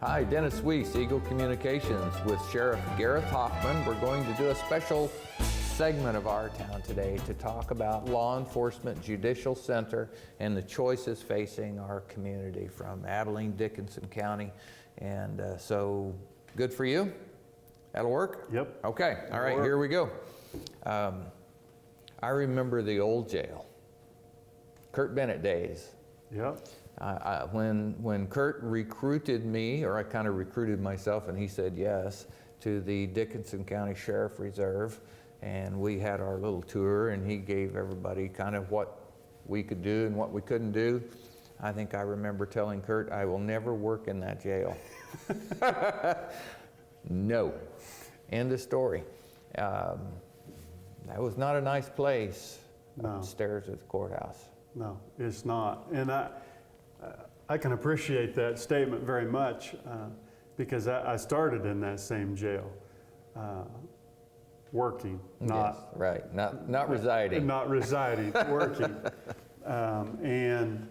Hi, Dennis Weiss, Eagle Communications with Sheriff Gareth Hoffman. We're going to do a special segment of our town today to talk about law enforcement judicial center and the choices facing our community from Abilene, Dickinson County. And so, good for you? That'll work? Yep. Okay, all right, here we go. I remember the old jail, Kurt Bennett days. Yep. When Kurt recruited me, or I kind of recruited myself, and he said yes, to the Dickinson County Sheriff Reserve, and we had our little tour, and he gave everybody kind of what we could do and what we couldn't do. I think I remember telling Kurt, I will never work in that jail. No. End of story. That was not a nice place upstairs at the courthouse. No, it's not. And I can appreciate that statement very much because I started in that same jail, working, not yes, right, not residing, not residing, working, and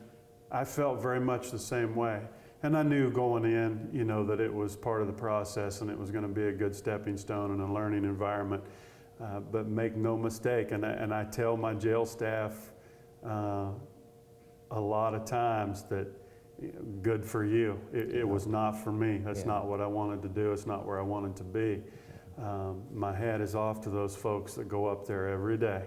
I felt very much the same way. And I knew going in, you know, that it was part of the process and it was going to be a good stepping stone and a learning environment. But make no mistake, and I tell my jail staff a lot of times that good for you. It was not for me. That's not what I wanted to do. It's not where I wanted to be. My hat is off to those folks that go up there every day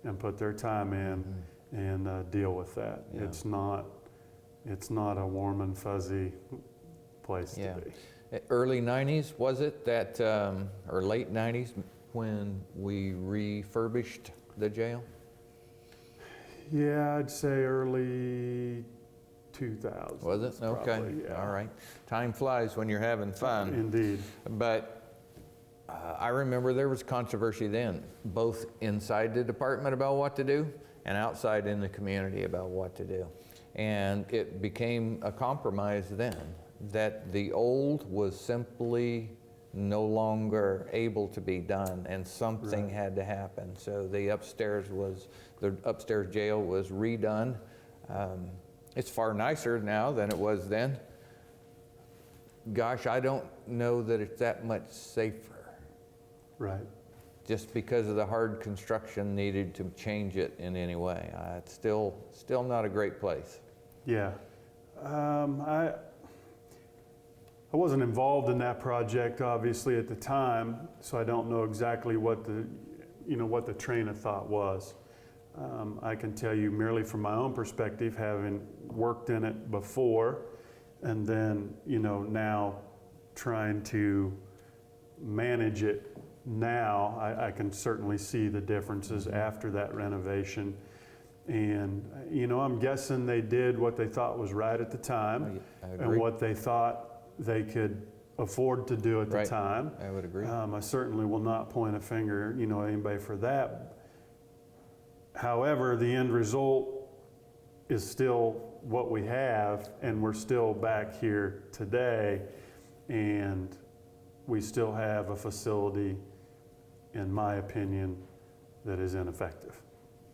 and put their time in and deal with that. Yeah. It's not a warm and fuzzy place to be. Early 90s, was it that, or late 90s when we refurbished the jail? Yeah, I'd say early 2000s. Was it? Okay. Probably, yeah. All right. Time flies when you're having fun. Indeed. But I remember there was controversy then, both inside the department about what to do and outside in the community about what to do. And it became a compromise then that the old was simply no longer able to be done and something had to happen. So the upstairs jail was redone. It's far nicer now than it was then. Gosh, I don't know that it's that much safer. Right. Just because of the hard construction needed to change it in any way. It's still not a great place. Yeah. I wasn't involved in that project obviously at the time, so I don't know exactly what the train of thought was. I can tell you merely from my own perspective, having worked in it before, and then now trying to manage it now, I can certainly see the differences after that renovation. And I'm guessing they did what they thought was right at the time, and what they thought they could afford to do at the time. I would agree. I certainly will not point a finger, at anybody for that. However, the end result is still what we have, and we're still back here today, and we still have a facility, in my opinion, that is ineffective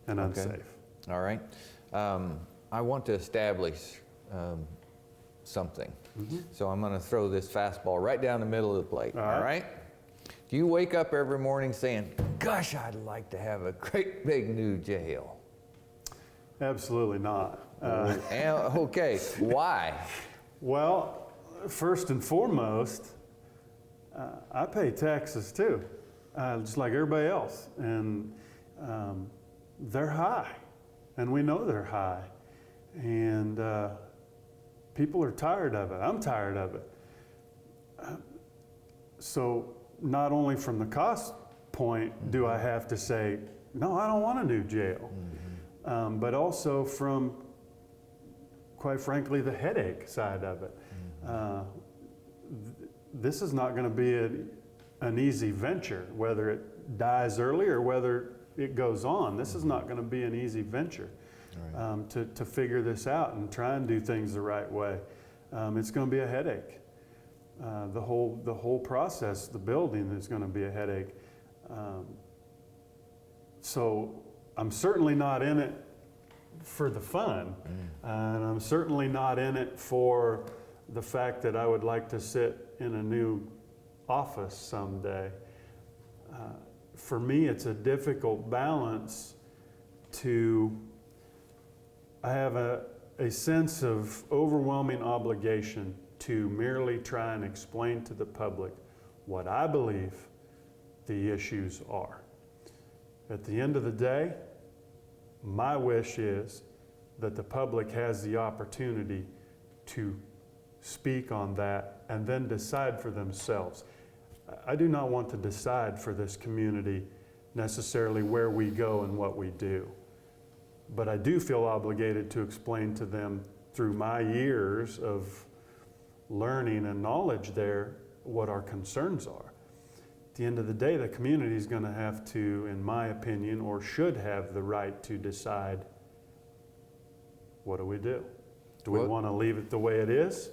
and unsafe. All right. I want to establish something. So I'm going to throw this fastball right down the middle of the plate. All right? Do you wake up every morning saying, gosh, I'd like to have a great big new jail? Absolutely not. Okay, why? Well, first and foremost, I pay taxes too, just like everybody else. And they're high, and we know they're high. And people are tired of it. I'm tired of it. So not only from the cost point do I have to say, no, I don't want a new jail, but also from, quite frankly, the headache side of it. This is not going to be an easy venture, whether it dies early or whether it goes on. This is not going to be an easy venture. Right. To figure this out and try and do things the right way. It's going to be a headache. The whole process, the building, is going to be a headache. So I'm certainly not in it for the fun, and I'm certainly not in it for the fact that I would like to sit in a new office someday. For me, it's a difficult balance I have a sense of overwhelming obligation to merely try and explain to the public what I believe the issues are. At the end of the day, my wish is that the public has the opportunity to speak on that and then decide for themselves. I do not want to decide for this community necessarily where we go and what we do. But I do feel obligated to explain to them through my years of learning and knowledge there what our concerns are. At the end of the day, the community is going to have to, in my opinion, or should have the right to decide, what do we do? Do we want to leave it the way it is?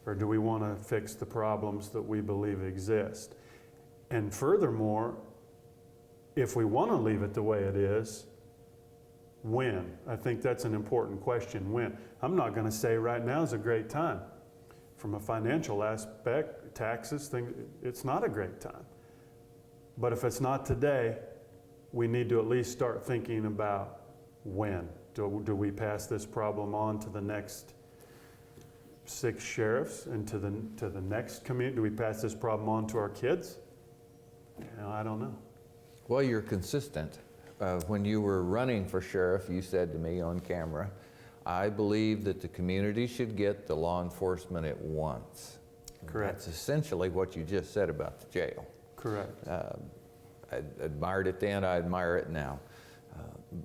Or do we want to fix the problems that we believe exist? And furthermore, if we want to leave it the way it is, when? I think that's an important question, when. I'm not going to say right now is a great time. From a financial aspect, taxes, it's not a great time. But if it's not today, we need to at least start thinking about when. Do we pass this problem on to the next 6 sheriffs and to the next community? Do we pass this problem on to our kids? I don't know. Well, you're consistent. When you were running for sheriff, you said to me on camera, I believe that the community should get the law enforcement it wants. Correct. That's essentially what you just said about the jail. Correct. I admired it then, I admire it now.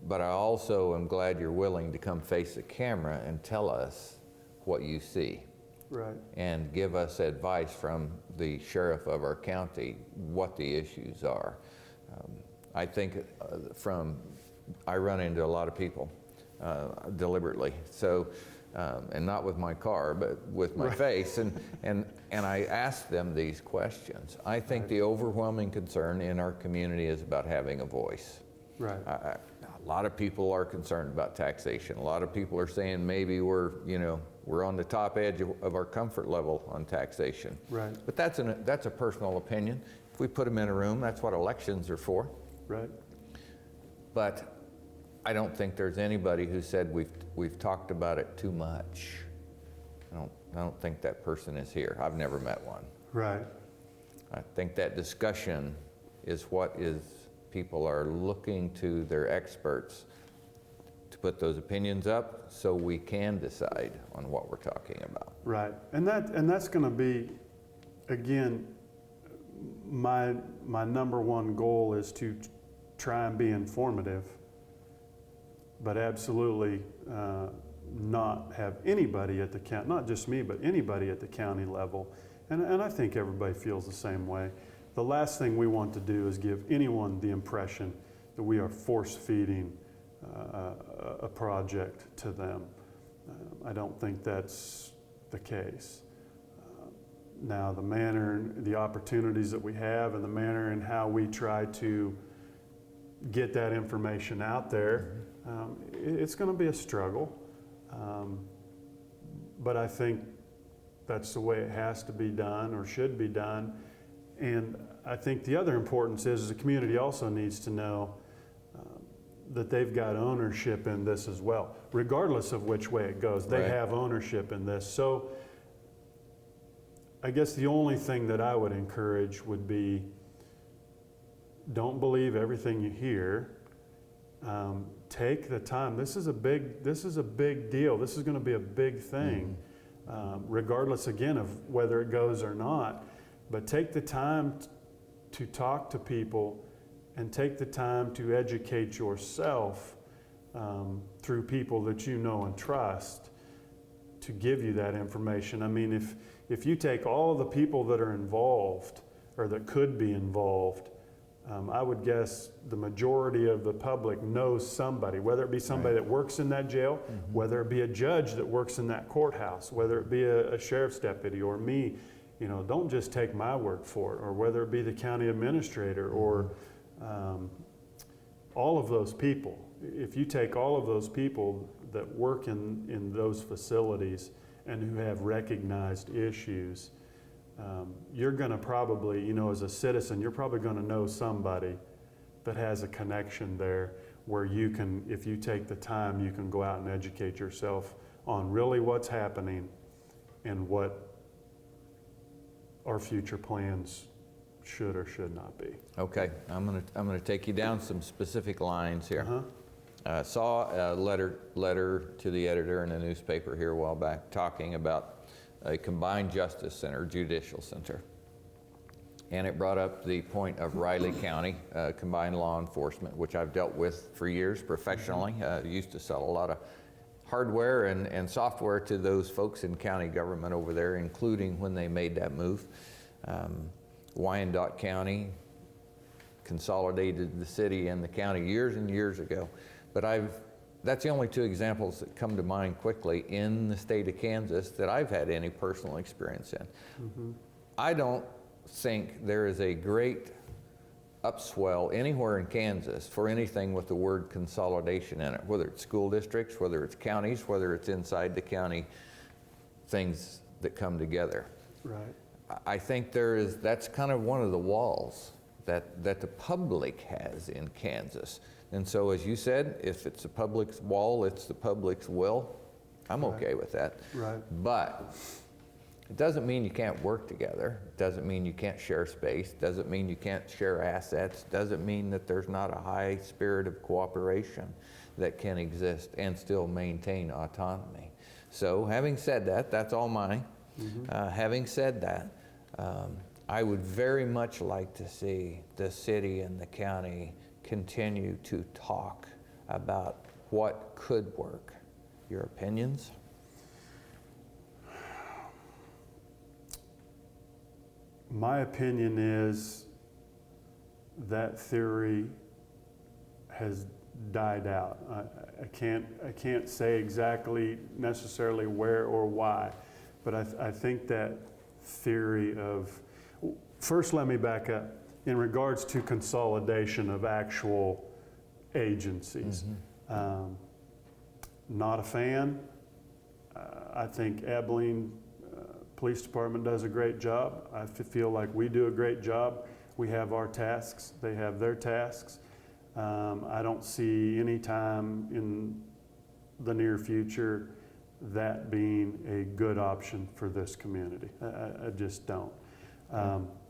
But I also am glad you're willing to come face the camera and tell us what you see. Right. And give us advice from the sheriff of our county, what the issues are. I think I run into a lot of people deliberately, so, and not with my car, but with my face, and I ask them these questions. I think the overwhelming concern in our community is about having a voice. Right. A lot of people are concerned about taxation. A lot of people are saying maybe we're on the top edge of our comfort level on taxation. Right. But that's a personal opinion. If we put them in a room, that's what elections are for. Right. But I don't think there's anybody who said we've talked about it too much. I don't think that person is here. I've never met one. Right. I think that discussion is what people are looking to their experts to put those opinions up so we can decide on what we're talking about. Right. And that's going to be, again, my number one goal is to try and be informative, but absolutely not have anybody at the county, not just me, but anybody at the county level. And I think everybody feels the same way. The last thing we want to do is give anyone the impression that we are force-feeding a project to them. I don't think that's the case. Now, the manner, the opportunities that we have and the manner in how we try to get that information out there, it's going to be a struggle. But I think that's the way it has to be done or should be done. And I think the other importance is the community also needs to know that they've got ownership in this as well. Regardless of which way it goes, they have ownership in this. So I guess the only thing that I would encourage would be, don't believe everything you hear. Take the time. This is a big deal. This is going to be a big thing, regardless again of whether it goes or not. But take the time to talk to people and take the time to educate yourself through people that you know and trust to give you that information. I mean, if you take all of the people that are involved or that could be involved, I would guess the majority of the public knows somebody, whether it be somebody that works in that jail, whether it be a judge that works in that courthouse, whether it be a sheriff's deputy or me. Don't just take my word for it, or whether it be the county administrator or all of those people. If you take all of those people that work in those facilities and who have recognized issues, you're going to probably, you know, as a citizen, you're probably going to know somebody that has a connection there where you can, if you take the time, you can go out and educate yourself on really what's happening and what our future plans should or should not be. Okay, I'm gonna take you down some specific lines here. Uh-huh. Saw a letter to the editor in a newspaper here a while back talking about a combined justice center, judicial center. And it brought up the point of Riley County combined law enforcement, which I've dealt with for years professionally. Used to sell a lot of hardware and software to those folks in county government over there, including when they made that move. Wyandotte County consolidated the city and the county years and years ago. But that's the only two examples that come to mind quickly in the state of Kansas that I've had any personal experience in. Mm-hmm. I don't think there is a great upswell anywhere in Kansas for anything with the word consolidation in it, whether it's school districts, whether it's counties, whether it's inside the county, things that come together. Right. I think that's kind of one of the walls that the public has in Kansas. And so, as you said, if it's the public's wall, it's the public's will. I'm okay with that. Right. But it doesn't mean you can't work together. It doesn't mean you can't share space. It doesn't mean you can't share assets. It doesn't mean that there's not a high spirit of cooperation that can exist and still maintain autonomy. So, having said that, that's all mine. Mm-hmm. Having said that, I would very much like to see the city and the county continue to talk about what could work. Your opinions? My opinion is that theory has died out. I can't say exactly necessarily where or why, but I think that theory of, first let me back up. In regards to consolidation of actual agencies, not a fan. I think Abilene Police Department does a great job. I feel like we do a great job. We have our tasks, they have their tasks. I don't see any time in the near future that being a good option for this community. I just don't.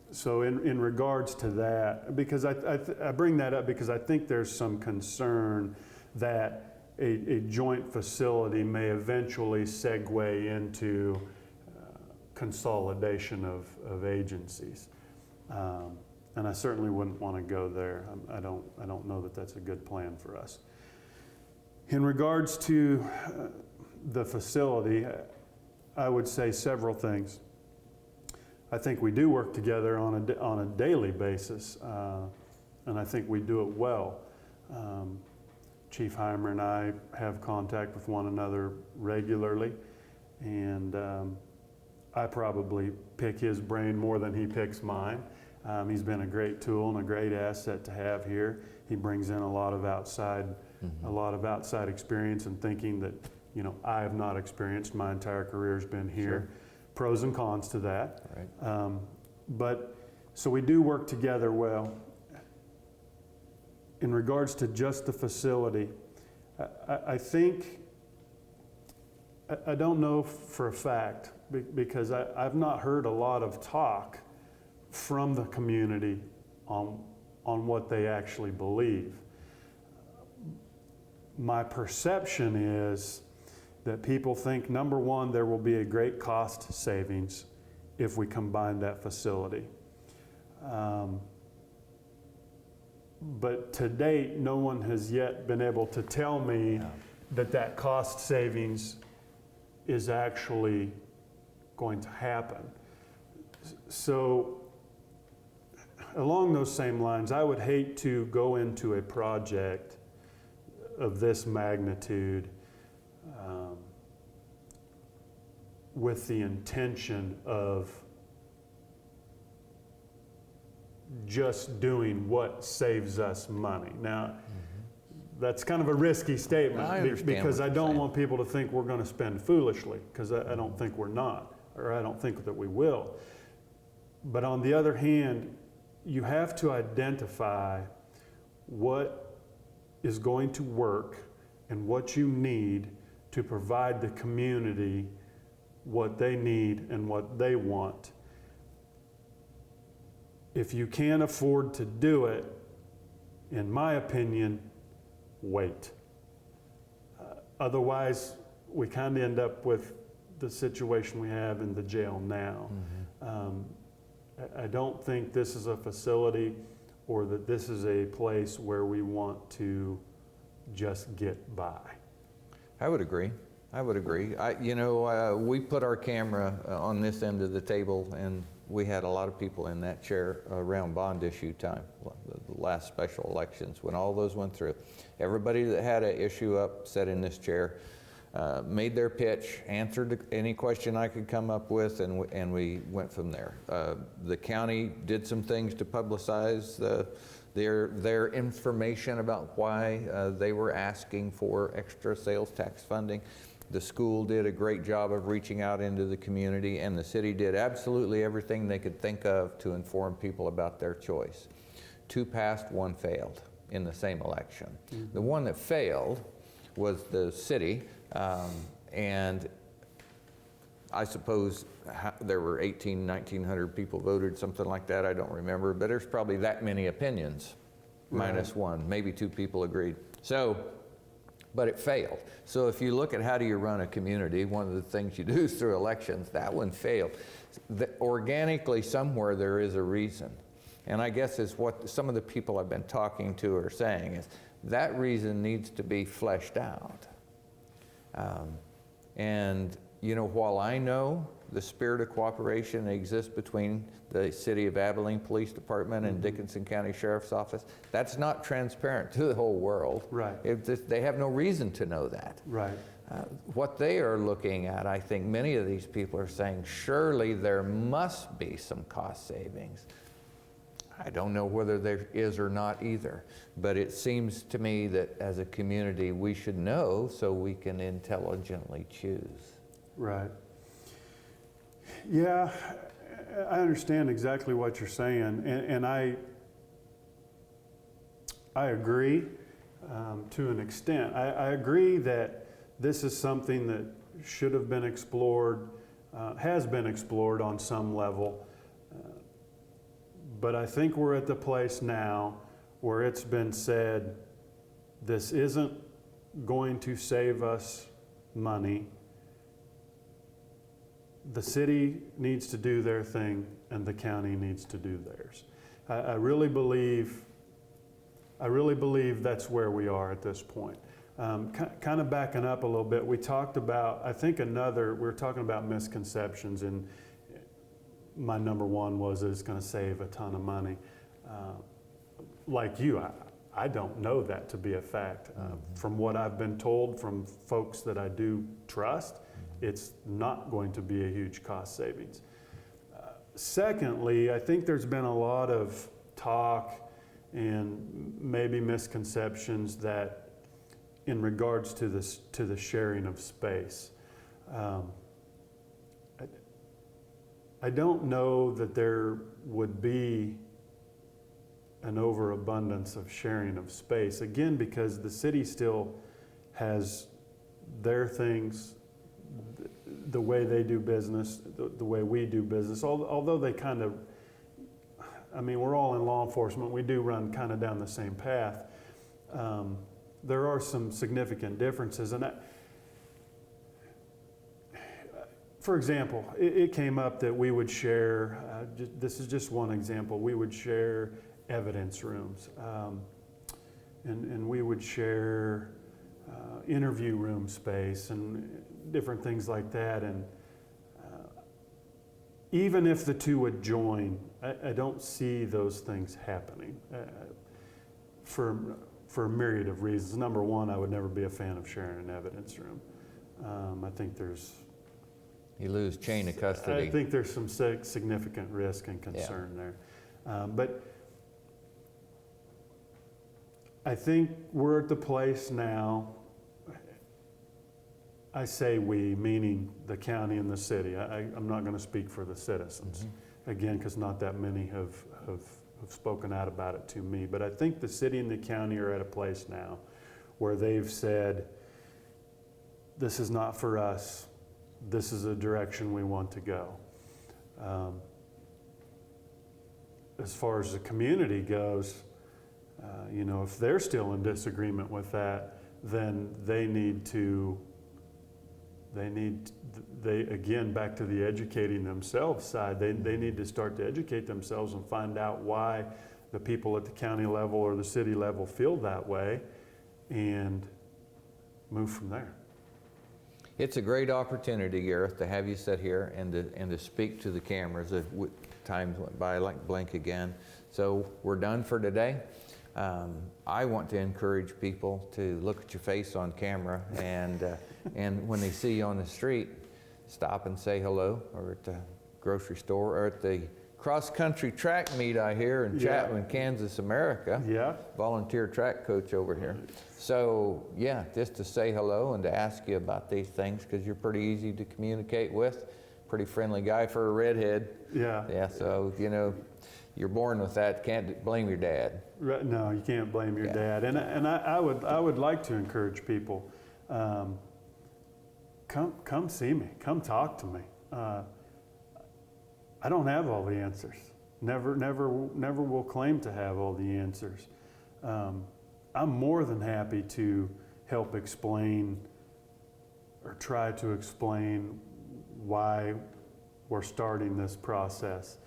So in regards to that, because I bring that up because I think there's some concern that a joint facility may eventually segue into consolidation of agencies. And I certainly wouldn't want to go there. I don't know that that's a good plan for us. In regards to the facility, I would say several things. I think we do work together on a daily basis, and I think we do it well. Chief Heimer and I have contact with one another regularly, and I probably pick his brain more than he picks mine. He's been a great tool and a great asset to have here. He brings in a lot of outside experience and thinking that I have not experienced. My entire career has been here. Sure. Pros and cons to that. Right. But so we do work together well. In regards to just the facility, I think, I don't know for a fact, because I've not heard a lot of talk from the community on what they actually believe. My perception is that people think, number one, there will be a great cost savings if we combine that facility. But to date, no one has yet been able to tell me that cost savings is actually going to happen. So along those same lines, I would hate to go into a project of this magnitude with the intention of just doing what saves us money. Now, that's kind of a risky statement I understand because what I you're don't saying. want people to think we're going to spend foolishly, because I don't think we're not, or I don't think that we will. But on the other hand, you have to identify what is going to work and what you need to provide the community what they need and what they want. If you can't afford to do it, in my opinion, wait. Otherwise, we kind of end up with the situation we have in the jail now. I don't think this is a facility or that this is a place where we want to just get by. I would agree. I would agree. We put our camera on this end of the table, and we had a lot of people in that chair around bond issue time, the last special elections, when all those went through. Everybody that had an issue up sat in this chair, made their pitch, answered any question I could come up with, and we went from there. The county did some things to publicize their information about why they were asking for extra sales tax funding. The school did a great job of reaching out into the community, and the city did absolutely everything they could think of to inform people about their choice. 2 passed, 1 failed in the same election. The one that failed was the city, and I suppose there were 1,900 people voted, something like that, I don't remember, but there's probably that many opinions, minus 1, maybe 2 people agreed. But it failed. So if you look at how do you run a community, one of the things you do is through elections. That one failed. Organically, somewhere there is a reason. And I guess is what some of the people I've been talking to are saying is that reason needs to be fleshed out. While I know the spirit of cooperation exists between the City of Abilene Police Department and Dickinson County Sheriff's Office, that's not transparent to the whole world. Right. They have no reason to know that. Right. What they are looking at, I think many of these people are saying, surely there must be some cost savings. I don't know whether there is or not either, but it seems to me that as a community we should know so we can intelligently choose. Right. Yeah, I understand exactly what you're saying, and I agree to an extent. I agree that this is something that should have been explored, has been explored on some level, but I think we're at the place now where it's been said, this isn't going to save us money. The city needs to do their thing and the county needs to do theirs. I really believe that's where we are at this point. Kind of backing up a little bit, we talked about, we were talking about misconceptions, and my number one was that it's going to save a ton of money. Like you, I don't know that to be a fact. From what I've been told from folks that I do trust, it's not going to be a huge cost savings. Secondly, I think there's been a lot of talk and maybe misconceptions that in regards to the sharing of space. I don't know that there would be an overabundance of sharing of space, again, because the city still has their things, the way they do business, the way we do business, although they kind of, we're all in law enforcement, we do run kind of down the same path. There are some significant differences, and for example, it came up that we would share, this is just one example, we would share evidence rooms, and we would share interview room space and different things like that. And even if the two would join, I don't see those things happening for a myriad of reasons. Number one, I would never be a fan of sharing an evidence room. I think You lose chain of custody. I think there's some significant risk and concern there. But I think we're at the place now, I say we, meaning the county and the city. I'm not going to speak for the citizens, again, because not that many have spoken out about it to me. But I think the city and the county are at a place now where they've said, this is not for us. This is a direction we want to go. As far as the community goes, you know, if they're still in disagreement with that, then they again, back to the educating themselves side, they need to start to educate themselves and find out why the people at the county level or the city level feel that way and move from there. It's a great opportunity, Gareth, to have you sit here and to speak to the cameras. Times went by like blink again. So we're done for today. I want to encourage people to look at your face on camera and when they see you on the street, stop and say hello, or at the grocery store, or at the cross-country track meet I hear in Chapman, Kansas, America. Yeah. Volunteer track coach over here. So yeah, just to say hello and to ask you about these things, because you're pretty easy to communicate with. Pretty friendly guy for a redhead. Yeah. Yeah, so you know, you're born with that. Can't blame your dad. Right, no, you can't blame your dad. And I would like to encourage people, come see me, come talk to me. I don't have all the answers. Never will claim to have all the answers. I'm more than happy to help explain or try to explain why we're starting this process.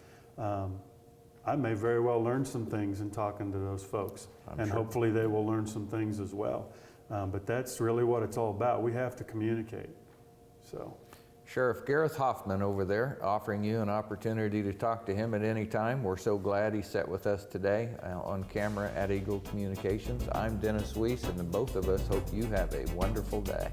I may very well learn some things in talking to those folks, and hopefully they will learn some things as well. But that's really what it's all about. We have to communicate. So, Sheriff Gareth Hoffman over there, offering you an opportunity to talk to him at any time. We're so glad he sat with us today on camera at Eagle Communications. I'm Dennis Weiss, and the both of us hope you have a wonderful day.